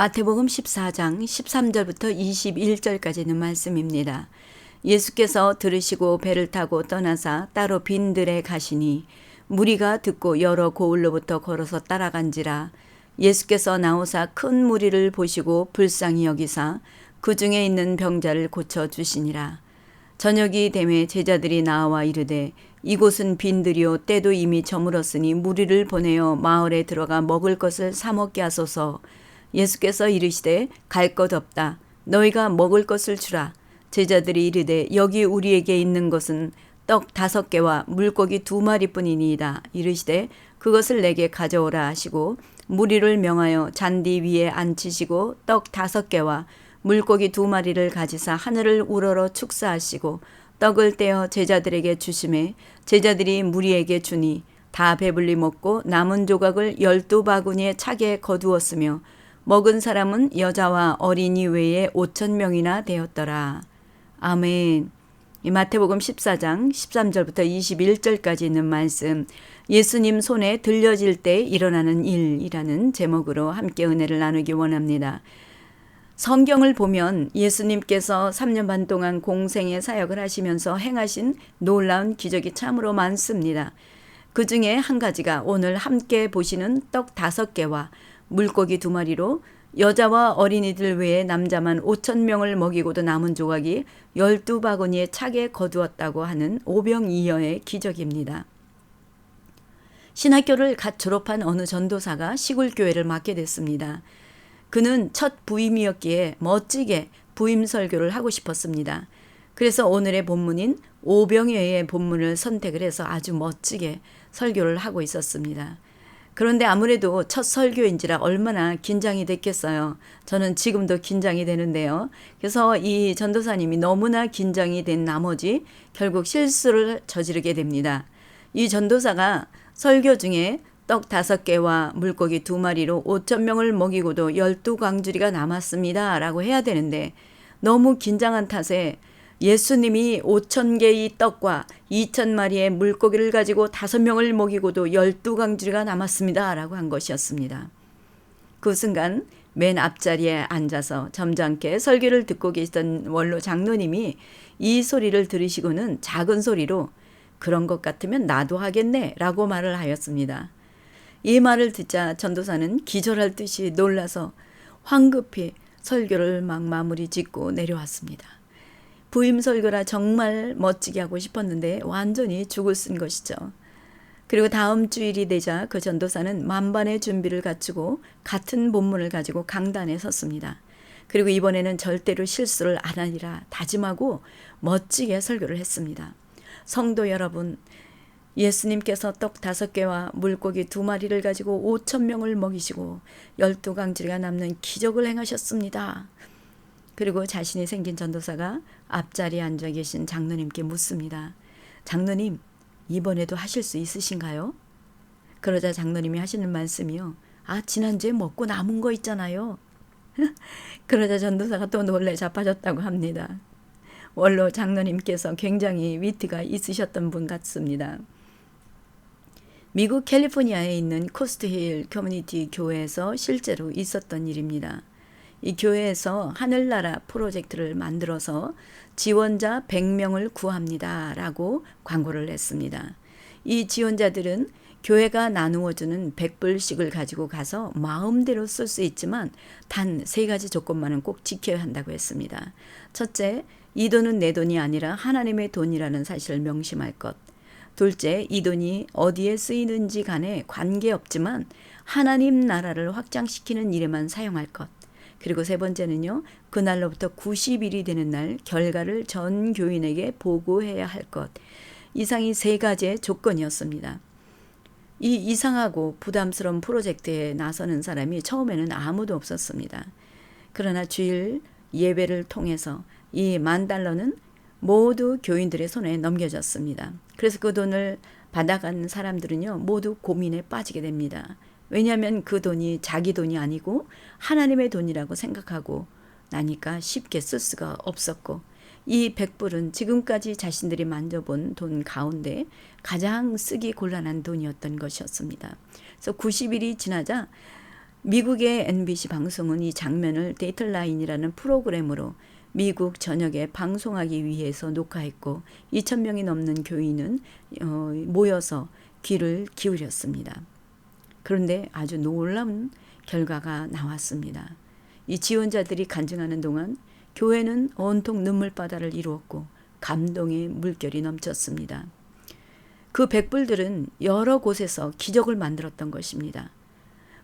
마태복음 14장 13절부터 21절까지 있는 말씀입니다. 예수께서 들으시고 배를 타고 떠나사 따로 빈들에 가시니 무리가 듣고 여러 고을로부터 걸어서 따라간지라. 예수께서 나오사 큰 무리를 보시고 불쌍히 여기사 그 중에 있는 병자를 고쳐 주시니라. 저녁이 되매 제자들이 나와 이르되 이곳은 빈들이요 때도 이미 저물었으니 무리를 보내어 마을에 들어가 먹을 것을 사 먹게 하소서. 예수께서 이르시되 갈 것 없다. 너희가 먹을 것을 주라. 제자들이 이르되 여기 우리에게 있는 것은 떡 5개와 물고기 2마리뿐이니이다. 이르시되 그것을 내게 가져오라 하시고 무리를 명하여 잔디 위에 앉히시고 떡 5개와 물고기 2마리를 가지사 하늘을 우러러 축사하시고 떡을 떼어 제자들에게 주시매 제자들이 무리에게 주니 다 배불리 먹고 남은 조각을 12바구니에 차게 거두었으며 먹은 사람은 여자와 어린이 외에 5,000명이나 되었더라. 아멘. 마태복음 14장 13절부터 21절까지 있는 말씀, 예수님 손에 들려질 때 일어나는 일이라는 제목으로 함께 은혜를 나누기 원합니다. 성경을 보면 예수님께서 3년 반 동안 공생의 사역을 하시면서 행하신 놀라운 기적이 참으로 많습니다. 그 중에 한 가지가 오늘 함께 보시는 떡 5개와 물고기 2마리로 여자와 어린이들 외에 남자만 5,000명을 먹이고도 남은 조각이 12바구니에 차게 거두었다고 하는 오병이어의 기적입니다. 신학교를 갓 졸업한 어느 전도사가 시골 교회를 맡게 됐습니다. 그는 첫 부임이었기에 멋지게 부임 설교를 하고 싶었습니다. 그래서 오늘의 본문인 오병이어의 본문을 선택을 해서 아주 멋지게 설교를 하고 있었습니다. 그런데 아무래도 첫 설교인지라 얼마나 긴장이 됐겠어요. 저는 지금도 긴장이 되는데요. 그래서 이 전도사님이 너무나 긴장이 된 나머지 결국 실수를 저지르게 됩니다. 이 전도사가 설교 중에 떡 5개와 물고기 2마리로 5,000명을 먹이고도 12광주리가 남았습니다 라고 해야 되는데 너무 긴장한 탓에 예수님이 5,000개의 떡과 2,000마리의 물고기를 가지고 5명을 먹이고도 12광주리가 남았습니다 라고 한 것이었습니다. 그 순간 맨 앞자리에 앉아서 점잖게 설교를 듣고 계시던 원로 장로님이 이 소리를 들으시고는 작은 소리로 그런 것 같으면 나도 하겠네 라고 말을 하였습니다. 이 말을 듣자 전도사는 기절할 듯이 놀라서 황급히 설교를 막 마무리 짓고 내려왔습니다. 부임 설교라 정말 멋지게 하고 싶었는데 완전히 죽을 쓴 것이죠. 그리고 다음 주일이 되자 그 전도사는 만반의 준비를 갖추고 같은 본문을 가지고 강단에 섰습니다. 그리고 이번에는 절대로 실수를 안 하리라 다짐하고 멋지게 설교를 했습니다. 성도 여러분, 예수님께서 떡 5개와 물고기 2마리를 가지고 5,000명을 먹이시고 12광주리가 남는 기적을 행하셨습니다. 그리고 자신이 생긴 전도사가 앞자리에 앉아 계신 장로님께 묻습니다. 장로님, 이번에도 하실 수 있으신가요? 그러자 장로님이 하시는 말씀이요. 지난주에 먹고 남은 거 있잖아요. 그러자 전도사가 또 놀래 자빠졌다고 합니다. 원로 장로님께서 굉장히 위트가 있으셨던 분 같습니다. 미국 캘리포니아에 있는 코스트힐 커뮤니티 교회에서 실제로 있었던 일입니다. 이 교회에서 하늘나라 프로젝트를 만들어서 지원자 100명을 구합니다 라고 광고를 냈습니다. 이 지원자들은 교회가 나누어주는 100불씩을 가지고 가서 마음대로 쓸 수 있지만 단 3가지 조건만은 꼭 지켜야 한다고 했습니다. 첫째, 이 돈은 내 돈이 아니라 하나님의 돈이라는 사실을 명심할 것. 둘째, 이 돈이 어디에 쓰이는지 간에 관계없지만 하나님 나라를 확장시키는 일에만 사용할 것. 그리고 3번째는요. 그날로부터 90일이 되는 날 결과를 전 교인에게 보고해야 할 것. 이상이 3가지의 조건이었습니다. 이 이상하고 부담스러운 프로젝트에 나서는 사람이 처음에는 아무도 없었습니다. 그러나 주일 예배를 통해서 이 $10,000는 모두 교인들의 손에 넘겨졌습니다. 그래서 그 돈을 받아간 사람들은요. 모두 고민에 빠지게 됩니다. 왜냐하면 그 돈이 자기 돈이 아니고 하나님의 돈이라고 생각하고 나니까 쉽게 쓸 수가 없었고 이 100불은 지금까지 자신들이 만져본 돈 가운데 가장 쓰기 곤란한 돈이었던 것이었습니다. 그래서 90일이 지나자 미국의 NBC 방송은 이 장면을 데이틀라인이라는 프로그램으로 미국 전역에 방송하기 위해서 녹화했고 2,000명이 넘는 교인은 모여서 귀를 기울였습니다. 그런데 아주 놀라운 결과가 나왔습니다. 이 지원자들이 간증하는 동안 교회는 온통 눈물바다를 이루었고 감동의 물결이 넘쳤습니다. 그 백불들은 여러 곳에서 기적을 만들었던 것입니다.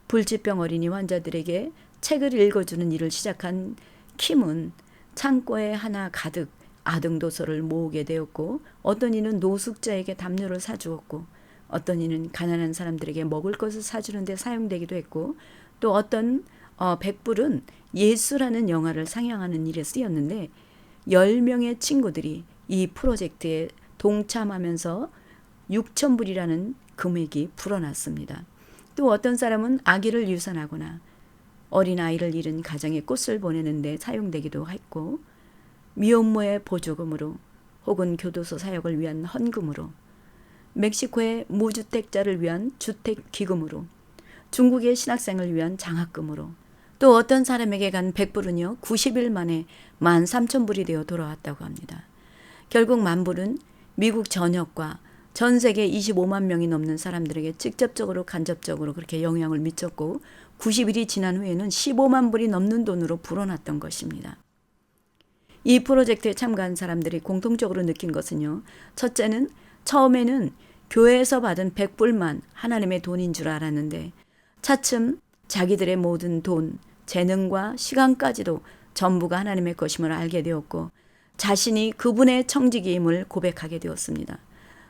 불치병 어린이 환자들에게 책을 읽어주는 일을 시작한 킴은 창고에 하나 가득 아등도서를 모으게 되었고 어떤 이는 노숙자에게 담요를 사주었고 어떤 이는 가난한 사람들에게 먹을 것을 사주는 데 사용되기도 했고 또 어떤 백불은 예수라는 영화를 상영하는 일에 쓰였는데 10명의 친구들이 이 프로젝트에 동참하면서 6,000불이라는 금액이 불어났습니다. 또 어떤 사람은 아기를 유산하거나 어린아이를 잃은 가정에 꽃을 보내는 데 사용되기도 했고 미혼모의 보조금으로 혹은 교도소 사역을 위한 헌금으로 멕시코의 무주택자를 위한 주택기금으로 중국의 신학생을 위한 장학금으로 또 어떤 사람에게 간 백불은요 90일 만에 13,000불이 되어 돌아왔다고 합니다. 결국 만불은 미국 전역과 전 세계 25만 명이 넘는 사람들에게 직접적으로 간접적으로 그렇게 영향을 미쳤고 90일이 지난 후에는 15만 불이 넘는 돈으로 불어났던 것입니다. 이 프로젝트에 참가한 사람들이 공통적으로 느낀 것은요. 첫째는 처음에는 교회에서 받은 백불만 하나님의 돈인 줄 알았는데 차츰 자기들의 모든 돈, 재능과 시간까지도 전부가 하나님의 것임을 알게 되었고 자신이 그분의 청지기임을 고백하게 되었습니다.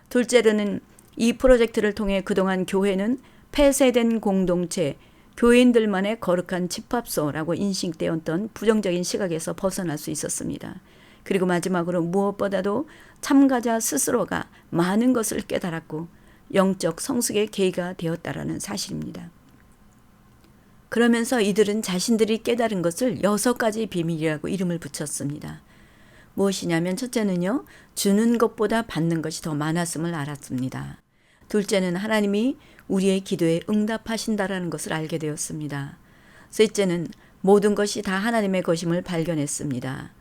둘째로는 이 프로젝트를 통해 그동안 교회는 폐쇄된 공동체, 교인들만의 거룩한 집합소라고 인식되었던 부정적인 시각에서 벗어날 수 있었습니다. 그리고 마지막으로 무엇보다도 참가자 스스로가 많은 것을 깨달았고 영적 성숙의 계기가 되었다라는 사실입니다. 그러면서 이들은 자신들이 깨달은 것을 6가지 비밀이라고 이름을 붙였습니다. 무엇이냐면 첫째는요. 주는 것보다 받는 것이 더 많았음을 알았습니다. 둘째는 하나님이 우리의 기도에 응답하신다라는 것을 알게 되었습니다. 셋째는 모든 것이 다 하나님의 것임을 발견했습니다.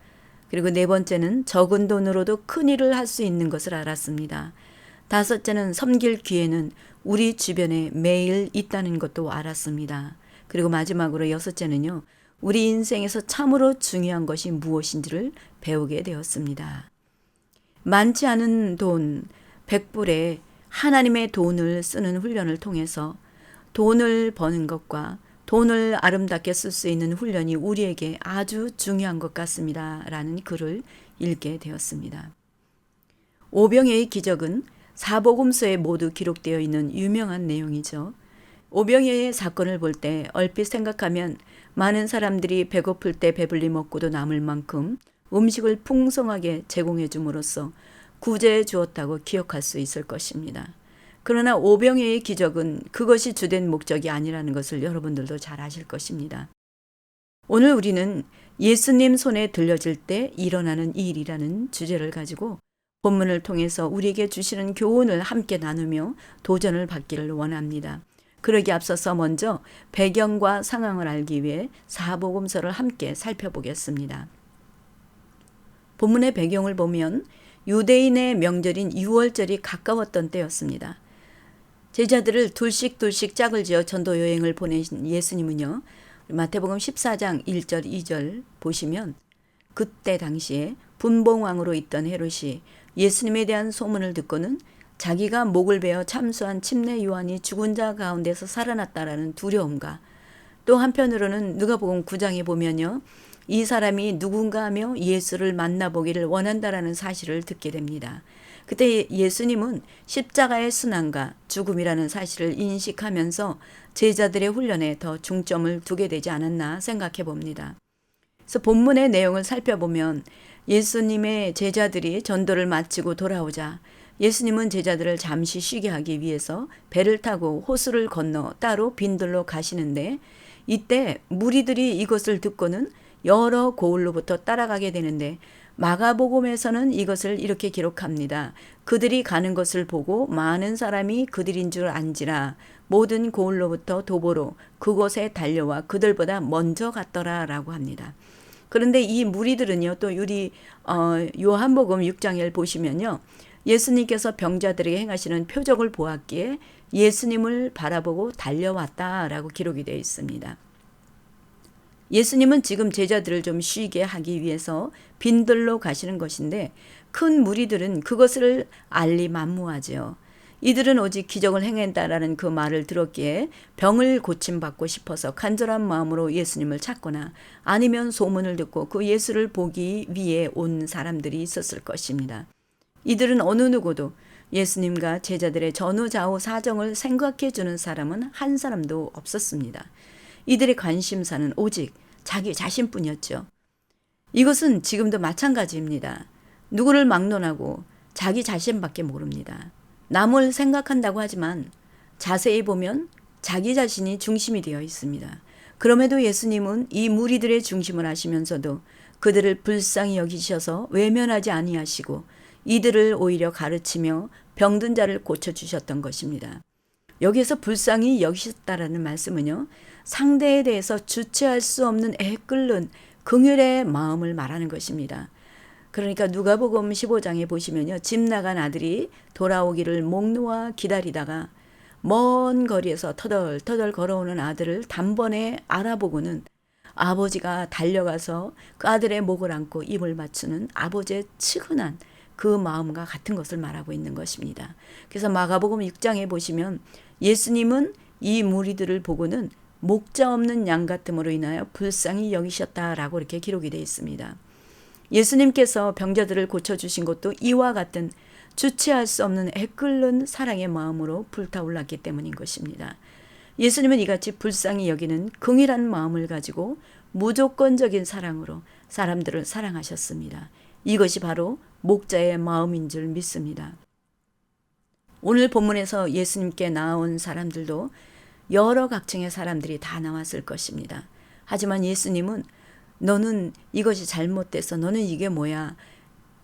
그리고 네 번째는 적은 돈으로도 큰 일을 할 수 있는 것을 알았습니다. 다섯째는 섬길 기회는 우리 주변에 매일 있다는 것도 알았습니다. 그리고 마지막으로 여섯째는요. 우리 인생에서 참으로 중요한 것이 무엇인지를 배우게 되었습니다. 많지 않은 돈, 백불에 하나님의 돈을 쓰는 훈련을 통해서 돈을 버는 것과 돈을 아름답게 쓸 수 있는 훈련이 우리에게 아주 중요한 것 같습니다. 라는 글을 읽게 되었습니다. 오병이의 기적은 사복음서에 모두 기록되어 있는 유명한 내용이죠. 오병이의 사건을 볼 때 얼핏 생각하면 많은 사람들이 배고플 때 배불리 먹고도 남을 만큼 음식을 풍성하게 제공해 줌으로써 구제해 주었다고 기억할 수 있을 것입니다. 그러나 오병이의 기적은 그것이 주된 목적이 아니라는 것을 여러분들도 잘 아실 것입니다. 오늘 우리는 예수님 손에 들려질 때 일어나는 일이라는 주제를 가지고 본문을 통해서 우리에게 주시는 교훈을 함께 나누며 도전을 받기를 원합니다. 그러기 앞서서 먼저 배경과 상황을 알기 위해 사복음서를 함께 살펴보겠습니다. 본문의 배경을 보면 유대인의 명절인 유월절이 가까웠던 때였습니다. 제자들을 둘씩 짝을 지어 전도 여행을 보내신 예수님은요. 마태복음 14장 1절 2절 보시면 그때 당시에 분봉왕으로 있던 헤롯이 예수님에 대한 소문을 듣고는 자기가 목을 베어 참수한 침례 요한이 죽은 자 가운데서 살아났다라는 두려움과 또 한편으로는 누가복음 9장에 보면요. 이 사람이 누군가 하며 예수를 만나보기를 원한다라는 사실을 듣게 됩니다. 그때 예수님은 십자가의 순환과 죽음이라는 사실을 인식하면서 제자들의 훈련에 더 중점을 두게 되지 않았나 생각해 봅니다. 그래서 본문의 내용을 살펴보면 예수님의 제자들이 전도를 마치고 돌아오자 예수님은 제자들을 잠시 쉬게 하기 위해서 배를 타고 호수를 건너 따로 빈들로 가시는데 이때 무리들이 이것을 듣고는 여러 고을로부터 따라가게 되는데 마가복음에서는 이것을 이렇게 기록합니다. 그들이 가는 것을 보고 많은 사람이 그들인 줄 안지라 모든 고을로부터 도보로 그곳에 달려와 그들보다 먼저 갔더라라고 합니다. 그런데 이 무리들은요, 또 우리 요한복음 6장을 보시면요, 예수님께서 병자들에게 행하시는 표적을 보았기에 예수님을 바라보고 달려왔다라고 기록이 되어 있습니다. 예수님은 지금 제자들을 좀 쉬게 하기 위해서 빈들로 가시는 것인데 큰 무리들은 그것을 알리만무하죠. 이들은 오직 기적을 행한다라는 그 말을 들었기에 병을 고침받고 싶어서 간절한 마음으로 예수님을 찾거나 아니면 소문을 듣고 그 예수를 보기 위해 온 사람들이 있었을 것입니다. 이들은 어느 누구도 예수님과 제자들의 전후좌우 사정을 생각해 주는 사람은 한 사람도 없었습니다. 이들의 관심사는 오직 자기 자신뿐이었죠. 이것은 지금도 마찬가지입니다. 누구를 막론하고 자기 자신밖에 모릅니다. 남을 생각한다고 하지만 자세히 보면 자기 자신이 중심이 되어 있습니다. 그럼에도 예수님은 이 무리들의 중심을 하시면서도 그들을 불쌍히 여기셔서 외면하지 아니하시고 이들을 오히려 가르치며 병든 자를 고쳐주셨던 것입니다. 여기에서 불쌍히 여기셨다라는 말씀은요, 상대에 대해서 주체할 수 없는 애끓는 긍휼의 마음을 말하는 것입니다. 그러니까 누가복음 15장에 보시면요, 집 나간 아들이 돌아오기를 목 놓아 기다리다가 먼 거리에서 터덜터덜 걸어오는 아들을 단번에 알아보고는 아버지가 달려가서 그 아들의 목을 안고 입을 맞추는 아버지의 측은한 그 마음과 같은 것을 말하고 있는 것입니다. 그래서 마가복음 6장에 보시면 예수님은 이 무리들을 보고는 목자 없는 양 같음으로 인하여 불쌍히 여기셨다라고 이렇게 기록이 되어 있습니다. 예수님께서 병자들을 고쳐주신 것도 이와 같은 주체할 수 없는 애끓는 사랑의 마음으로 불타올랐기 때문인 것입니다. 예수님은 이같이 불쌍히 여기는 긍휼한 마음을 가지고 무조건적인 사랑으로 사람들을 사랑하셨습니다. 이것이 바로 목자의 마음인 줄 믿습니다. 오늘 본문에서 예수님께 나온 사람들도 여러 각층의 사람들이 다 나왔을 것입니다. 하지만 예수님은 너는 이것이 잘못돼서 너는 이게 뭐야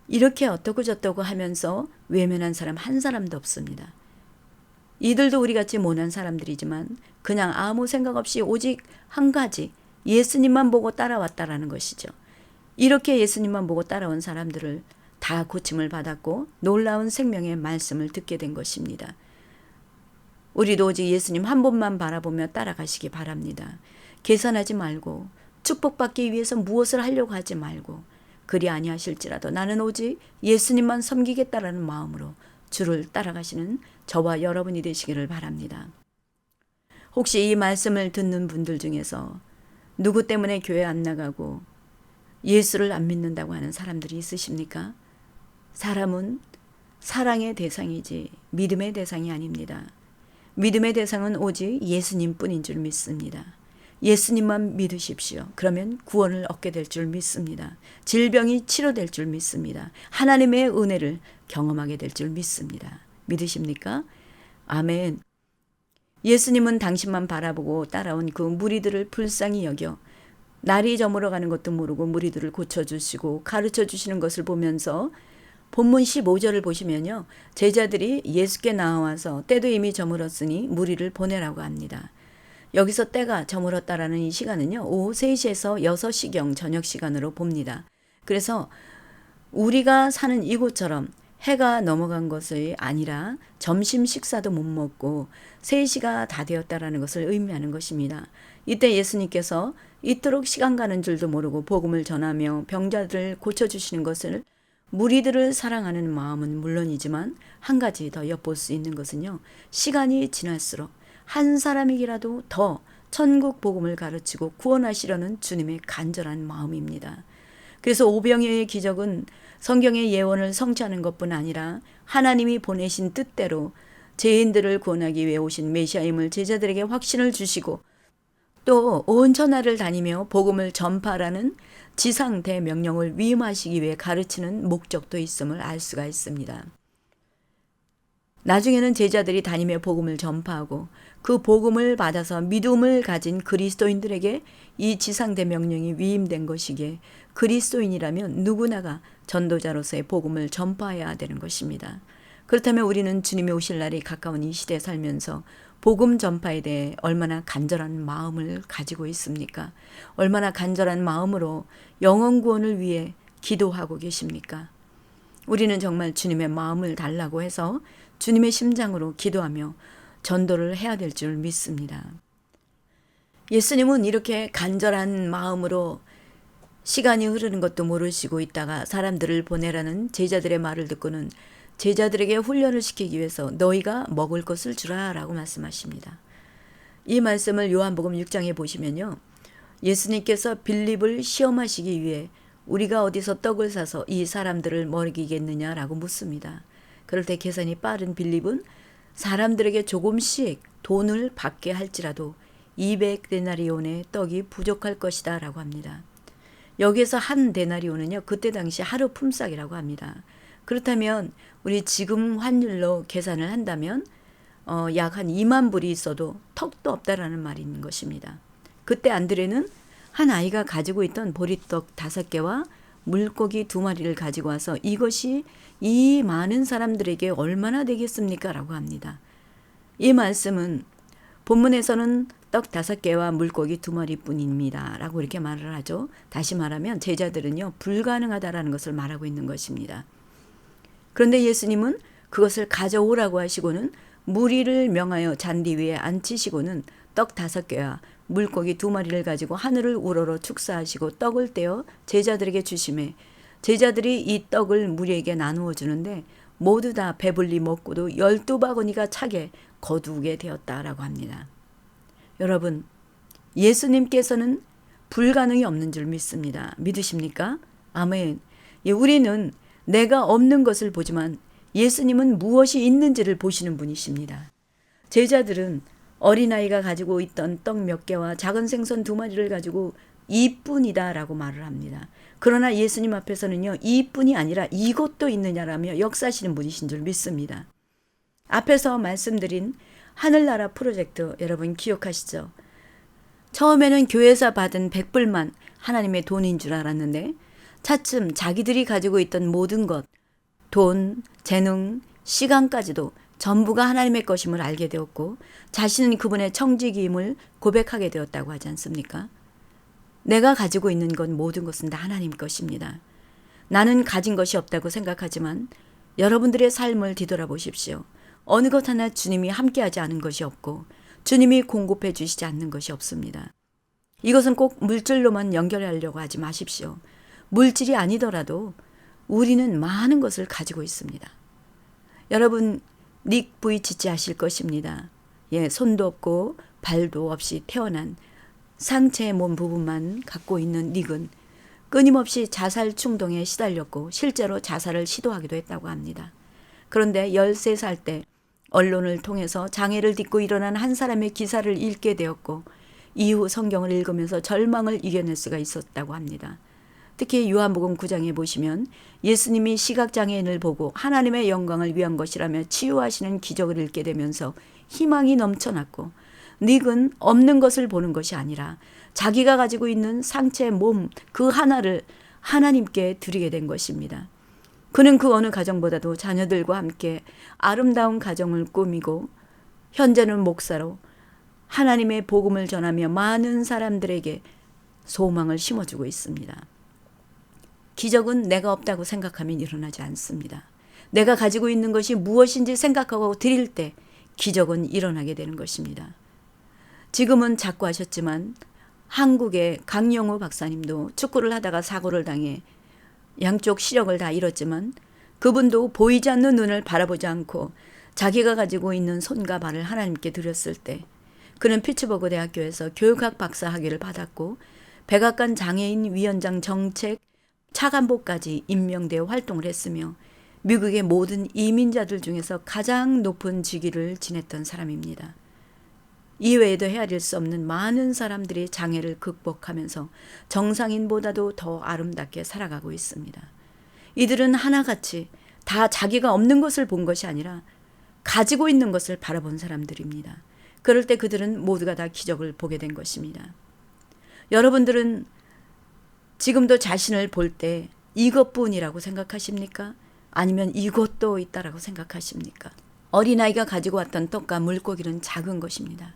이렇게 어떠고 저떠고 하면서 외면한 사람 한 사람도 없습니다. 이들도 우리같이 모난 사람들이지만 그냥 아무 생각 없이 오직 한 가지 예수님만 보고 따라왔다라는 것이죠. 이렇게 예수님만 보고 따라온 사람들을 다 고침을 받았고 놀라운 생명의 말씀을 듣게 된 것입니다. 우리도 오직 예수님 한 분만 바라보며 따라가시기 바랍니다. 계산하지 말고 축복받기 위해서 무엇을 하려고 하지 말고 그리 아니하실지라도 나는 오직 예수님만 섬기겠다라는 마음으로 주를 따라가시는 저와 여러분이 되시기를 바랍니다. 혹시 이 말씀을 듣는 분들 중에서 누구 때문에 교회 안 나가고 예수를 안 믿는다고 하는 사람들이 있으십니까? 사람은 사랑의 대상이지 믿음의 대상이 아닙니다. 믿음의 대상은 오직 예수님뿐인 줄 믿습니다. 예수님만 믿으십시오. 그러면 구원을 얻게 될 줄 믿습니다. 질병이 치료될 줄 믿습니다. 하나님의 은혜를 경험하게 될 줄 믿습니다. 믿으십니까? 아멘. 예수님은 당신만 바라보고 따라온 그 무리들을 불쌍히 여겨 날이 저물어가는 것도 모르고 무리들을 고쳐주시고 가르쳐주시는 것을 보면서 본문 15절을 보시면요. 제자들이 예수께 나와서 때도 이미 저물었으니 무리를 보내라고 합니다. 여기서 때가 저물었다라는 이 시간은요. 오후 3시에서 6시경 저녁 시간으로 봅니다. 그래서 우리가 사는 이곳처럼 해가 넘어간 것이 아니라 점심 식사도 못 먹고 3시가 다 되었다라는 것을 의미하는 것입니다. 이때 예수님께서 이토록 시간 가는 줄도 모르고 복음을 전하며 병자들을 고쳐주시는 것을 무리들을 사랑하는 마음은 물론이지만 한 가지 더 엿볼 수 있는 것은요. 시간이 지날수록 한 사람이라도 더 천국 복음을 가르치고 구원하시려는 주님의 간절한 마음입니다. 그래서 오병이어의 기적은 성경의 예언을 성취하는 것뿐 아니라 하나님이 보내신 뜻대로 죄인들을 구원하기 위해 오신 메시아임을 제자들에게 확신을 주시고 또 온 천하를 다니며 복음을 전파하라는 지상 대명령을 위임하시기 위해 가르치는 목적도 있음을 알 수가 있습니다. 나중에는 제자들이 다니며 복음을 전파하고 그 복음을 받아서 믿음을 가진 그리스도인들에게 이 지상 대명령이 위임된 것이기에 그리스도인이라면 누구나가 전도자로서의 복음을 전파해야 되는 것입니다. 그렇다면 우리는 주님이 오실 날이 가까운 이 시대에 살면서 복음 전파에 대해 얼마나 간절한 마음을 가지고 있습니까? 얼마나 간절한 마음으로 영혼 구원을 위해 기도하고 계십니까? 우리는 정말 주님의 마음을 달라고 해서 주님의 심장으로 기도하며 전도를 해야 될 줄 믿습니다. 예수님은 이렇게 간절한 마음으로 시간이 흐르는 것도 모르시고 있다가 사람들을 보내라는 제자들의 말을 듣고는 제자들에게 훈련을 시키기 위해서 너희가 먹을 것을 주라 라고 말씀하십니다. 이 말씀을 요한복음 6장에 보시면요. 예수님께서 빌립을 시험하시기 위해 우리가 어디서 떡을 사서 이 사람들을 먹이겠느냐라고 묻습니다. 그럴 때 계산이 빠른 빌립은 사람들에게 조금씩 돈을 받게 할지라도 200데나리온의 떡이 부족할 것이다 라고 합니다. 여기에서 한 데나리온은요, 그때 당시 하루 품삯이라고 합니다. 그렇다면 우리 지금 환율로 계산을 한다면 약 한 2만 불이 있어도 턱도 없다라는 말이 있는 것입니다. 그때 안드레는 한 아이가 가지고 있던 보리떡 5개와 물고기 2마리를 가지고 와서 이것이 이 많은 사람들에게 얼마나 되겠습니까? 라고 합니다. 이 말씀은 본문에서는 떡 5개와 물고기 2마리 뿐입니다. 라고 이렇게 말을 하죠. 다시 말하면 제자들은요, 불가능하다라는 것을 말하고 있는 것입니다. 그런데 예수님은 그것을 가져오라고 하시고는 무리를 명하여 잔디 위에 앉히시고는 떡 5개와 물고기 2마리를 가지고 하늘을 우러러 축사하시고 떡을 떼어 제자들에게 주시매 제자들이 이 떡을 무리에게 나누어 주는데 모두 다 배불리 먹고도 12바구니가 차게 거두게 되었다라고 합니다. 여러분, 예수님께서는 불가능이 없는 줄 믿습니다. 믿으십니까? 아멘. 우리는 내가 없는 것을 보지만 예수님은 무엇이 있는지를 보시는 분이십니다. 제자들은 어린아이가 가지고 있던 떡 몇 개와 작은 생선 2마리를 가지고 이뿐이다 라고 말을 합니다. 그러나 예수님 앞에서는요, 이뿐이 아니라 이것도 있느냐라며 역사하시는 분이신 줄 믿습니다. 앞에서 말씀드린 하늘나라 프로젝트 여러분 기억하시죠? 처음에는 교회에서 받은 100불만 하나님의 돈인 줄 알았는데 차츰 자기들이 가지고 있던 모든 것, 돈, 재능, 시간까지도 전부가 하나님의 것임을 알게 되었고 자신은 그분의 청지기임을 고백하게 되었다고 하지 않습니까? 내가 가지고 있는 건 모든 것은 다 하나님 것입니다. 나는 가진 것이 없다고 생각하지만 여러분들의 삶을 뒤돌아보십시오. 어느 것 하나 주님이 함께하지 않은 것이 없고 주님이 공급해 주시지 않는 것이 없습니다. 이것은 꼭 물질로만 연결하려고 하지 마십시오. 물질이 아니더라도 우리는 많은 것을 가지고 있습니다. 여러분 닉 부이치치 아실 것입니다. 손도 없고 발도 없이 태어난 상체의 몸 부분만 갖고 있는 닉은 끊임없이 자살 충동에 시달렸고 실제로 자살을 시도하기도 했다고 합니다. 그런데 13살 때 언론을 통해서 장애를 딛고 일어난 한 사람의 기사를 읽게 되었고 이후 성경을 읽으면서 절망을 이겨낼 수가 있었다고 합니다. 특히 요한복음 9장에 보시면 예수님이 시각장애인을 보고 하나님의 영광을 위한 것이라며 치유하시는 기적을 읽게 되면서 희망이 넘쳐났고 닉은 없는 것을 보는 것이 아니라 자기가 가지고 있는 상체의 몸 그 하나를 하나님께 드리게 된 것입니다. 그는 그 어느 가정보다도 자녀들과 함께 아름다운 가정을 꾸미고 현재는 목사로 하나님의 복음을 전하며 많은 사람들에게 소망을 심어주고 있습니다. 기적은 내가 없다고 생각하면 일어나지 않습니다. 내가 가지고 있는 것이 무엇인지 생각하고 드릴 때 기적은 일어나게 되는 것입니다. 지금은 자꾸 하셨지만 한국의 강영호 박사님도 축구를 하다가 사고를 당해 양쪽 시력을 다 잃었지만 그분도 보이지 않는 눈을 바라보지 않고 자기가 가지고 있는 손과 발을 하나님께 드렸을 때 그는 피츠버그 대학교에서 교육학 박사 학위를 받았고 백악관 장애인 위원장 정책 차관보까지 임명되어 활동을 했으며 미국의 모든 이민자들 중에서 가장 높은 직위를 지냈던 사람입니다. 이외에도 헤아릴 수 없는 많은 사람들이 장애를 극복하면서 정상인보다도 더 아름답게 살아가고 있습니다. 이들은 하나같이 다 자기가 없는 것을 본 것이 아니라 가지고 있는 것을 바라본 사람들입니다. 그럴 때 그들은 모두가 다 기적을 보게 된 것입니다. 여러분들은 지금도 자신을 볼 때 이것뿐이라고 생각하십니까? 아니면 이곳도 있다라고 생각하십니까? 어린아이가 가지고 왔던 떡과 물고기는 작은 것입니다.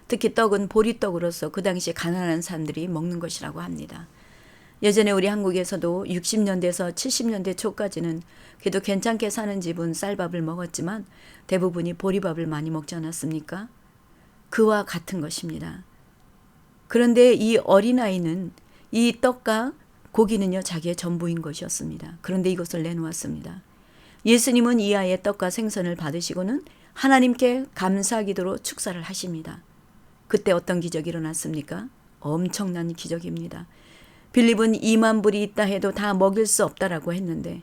특히 떡은 보리떡으로서 그 당시 가난한 사람들이 먹는 것이라고 합니다. 예전에 우리 한국에서도 60년대에서 70년대 초까지는 그래도 괜찮게 사는 집은 쌀밥을 먹었지만 대부분이 보리밥을 많이 먹지 않았습니까? 그와 같은 것입니다. 그런데 이 어린아이는 이 떡과 고기는요 자기의 전부인 것이었습니다. 그런데 이것을 내놓았습니다. 예수님은 이 아이의 떡과 생선을 받으시고는 하나님께 감사 기도로 축사를 하십니다. 그때 어떤 기적이 일어났습니까? 엄청난 기적입니다. 빌립은 2만 불이 있다 해도 다 먹일 수 없다라고 했는데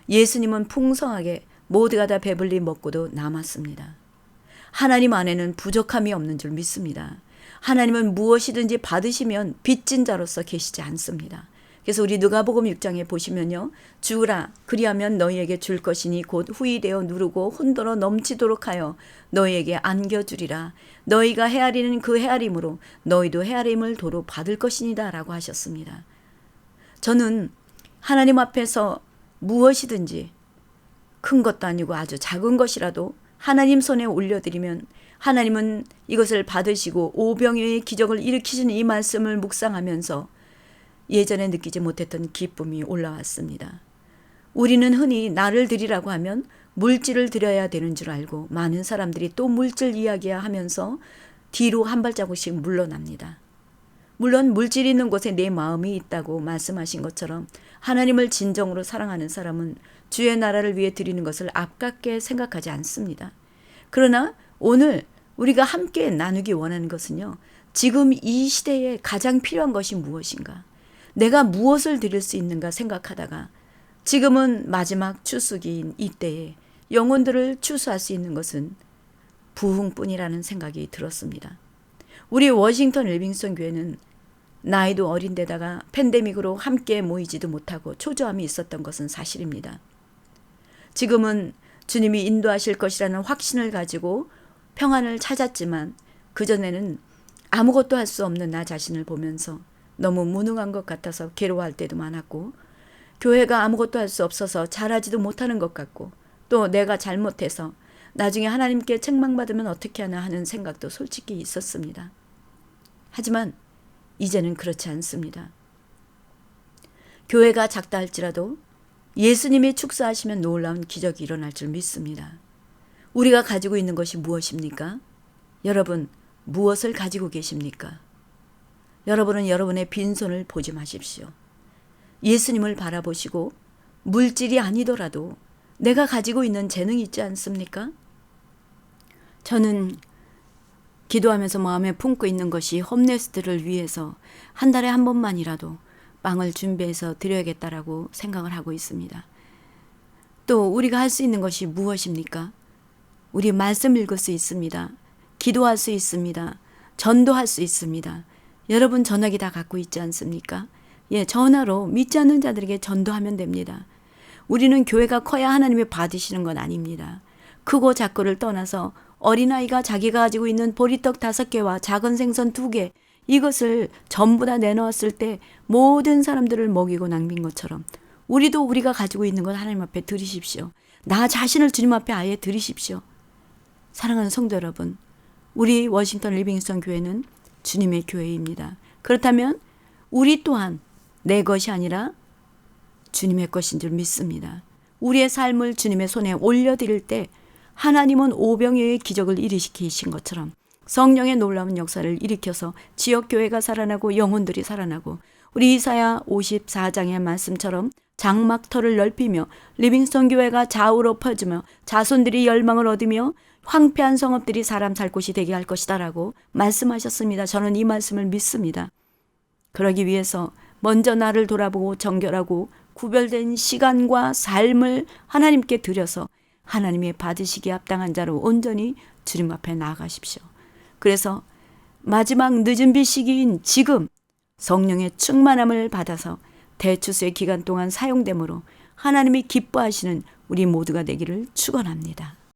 예수님은 풍성하게 모두가 다 배불리 먹고도 남았습니다. 하나님 안에는 부족함이 없는 줄 믿습니다. 하나님은 무엇이든지 받으시면 빚진 자로서 계시지 않습니다. 그래서 우리 누가복음 6장에 보시면요. 주라 그리하면 너희에게 줄 것이니 곧 후히되어 누르고 혼돈으로 넘치도록 하여 너희에게 안겨주리라. 너희가 헤아리는 그 헤아림으로 너희도 헤아림을 도로 받을 것이니다 라고 하셨습니다. 저는 하나님 앞에서 무엇이든지 큰 것도 아니고 아주 작은 것이라도 하나님 손에 올려드리면 하나님은 이것을 받으시고 오병이어의 기적을 일으키시는 이 말씀을 묵상하면서 예전에 느끼지 못했던 기쁨이 올라왔습니다. 우리는 흔히 나를 드리라고 하면 물질을 드려야 되는 줄 알고 많은 사람들이 또 물질 이야기야 하면서 뒤로 한 발자국씩 물러납니다. 물론 물질이 있는 곳에 내 마음이 있다고 말씀하신 것처럼 하나님을 진정으로 사랑하는 사람은 주의 나라를 위해 드리는 것을 아깝게 생각하지 않습니다. 그러나 오늘 우리가 함께 나누기 원하는 것은요. 지금 이 시대에 가장 필요한 것이 무엇인가? 내가 무엇을 드릴 수 있는가 생각하다가 지금은 마지막 추수기인 이때에 영혼들을 추수할 수 있는 것은 부흥뿐이라는 생각이 들었습니다. 우리 워싱턴 리빙스턴 교회는 나이도 어린데다가 팬데믹으로 함께 모이지도 못하고 초조함이 있었던 것은 사실입니다. 지금은 주님이 인도하실 것이라는 확신을 가지고 평안을 찾았지만 그전에는 아무것도 할 수 없는 나 자신을 보면서 너무 무능한 것 같아서 괴로워할 때도 많았고 교회가 아무것도 할 수 없어서 잘하지도 못하는 것 같고 또 내가 잘못해서 나중에 하나님께 책망받으면 어떻게 하나 하는 생각도 솔직히 있었습니다. 하지만 이제는 그렇지 않습니다. 교회가 작다 할지라도 예수님이 축사하시면 놀라운 기적이 일어날 줄 믿습니다. 우리가 가지고 있는 것이 무엇입니까? 여러분 무엇을 가지고 계십니까? 여러분은 여러분의 빈손을 보지 마십시오. 예수님을 바라보시고 물질이 아니더라도 내가 가지고 있는 재능이 있지 않습니까? 저는 기도하면서 마음에 품고 있는 것이 홈레스들을 위해서 한 달에 한 번만이라도 빵을 준비해서 드려야겠다라고 생각을 하고 있습니다. 또 우리가 할 수 있는 것이 무엇입니까? 우리 말씀 읽을 수 있습니다. 기도할 수 있습니다. 전도할 수 있습니다. 여러분 전화기 다 갖고 있지 않습니까? 예, 전화로 믿지 않는 자들에게 전도하면 됩니다. 우리는 교회가 커야 하나님이 받으시는 건 아닙니다. 크고 작고를 떠나서 어린아이가 자기가 가지고 있는 보리떡 5개와 작은 생선 2개 이것을 전부 다 내놓았을 때 모든 사람들을 먹이고 낭빈 것처럼 우리도 우리가 가지고 있는 것 하나님 앞에 드리십시오. 나 자신을 주님 앞에 아예 드리십시오. 사랑하는 성도 여러분, 우리 워싱턴 리빙스턴 교회는 주님의 교회입니다. 그렇다면 우리 또한 내 것이 아니라 주님의 것인 줄 믿습니다. 우리의 삶을 주님의 손에 올려드릴 때 하나님은 오병이어의 기적을 일으키신 것처럼 성령의 놀라운 역사를 일으켜서 지역교회가 살아나고 영혼들이 살아나고 우리 이사야 54장의 말씀처럼 장막터를 넓히며 리빙스턴 교회가 좌우로 퍼지며 자손들이 열망을 얻으며 황폐한 성읍들이 사람 살 곳이 되게 할 것이다 라고 말씀하셨습니다. 저는 이 말씀을 믿습니다. 그러기 위해서 먼저 나를 돌아보고 정결하고 구별된 시간과 삶을 하나님께 드려서 하나님의 받으시기에 합당한 자로 온전히 주님 앞에 나아가십시오. 그래서 마지막 늦은 비 시기인 지금 성령의 충만함을 받아서 대추수의 기간 동안 사용됨으로 하나님이 기뻐하시는 우리 모두가 되기를 축원합니다.